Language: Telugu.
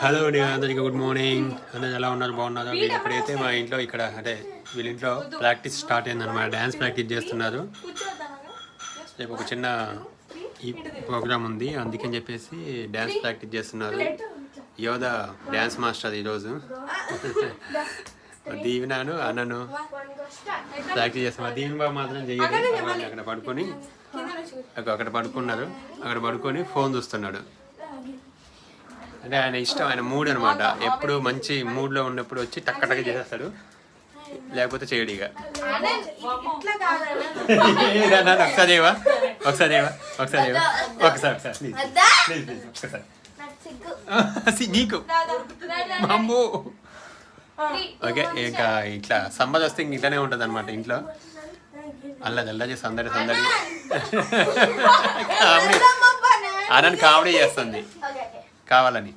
హలో అందరికీ గుడ్ మార్నింగ్. అందరూ ఎలా ఉన్నారు, బాగున్నారు? వీళ్ళు ఇప్పుడైతే మా ఇంట్లో ఇక్కడ అంటే వీళ్ళ ఇంట్లో ప్రాక్టీస్ స్టార్ట్ అయిందన్నమాట. డ్యాన్స్ ప్రాక్టీస్ చేస్తున్నారు. రేపు ఒక చిన్న ఈ ప్రోగ్రామ్ ఉంది, అందుకని చెప్పేసి డ్యాన్స్ ప్రాక్టీస్ చేస్తున్నారు. యోధ డ్యాన్స్ మాస్టర్ ఈరోజు. దీవెనాను అన్నను ప్రాక్టీస్ చేస్తున్నారు. దీవెన బాబు మాత్రం చెయ్యదు, అక్కడ పడుకొని అక్కడ పడుకున్నారు. అక్కడ పడుకొని ఫోన్ చూస్తున్నాడు. అంటే ఆయన ఇష్టం, ఆయన మూడ్ అనమాట. ఎప్పుడు మంచి మూడ్లో ఉన్నప్పుడు వచ్చి టక్క చేసేస్తాడు, లేకపోతే చేయడు. ఇక ఒకసారి నీకు అమ్మో. ఓకే, ఇంకా ఇట్లా సమ్మర్ వస్తే ఇంక ఇట్లానే ఉంటుంది అనమాట. ఇంట్లో అల్లా చేసి సందడి కామెడీ, అన్నని కామెడీ చేస్తుంది కావాలని.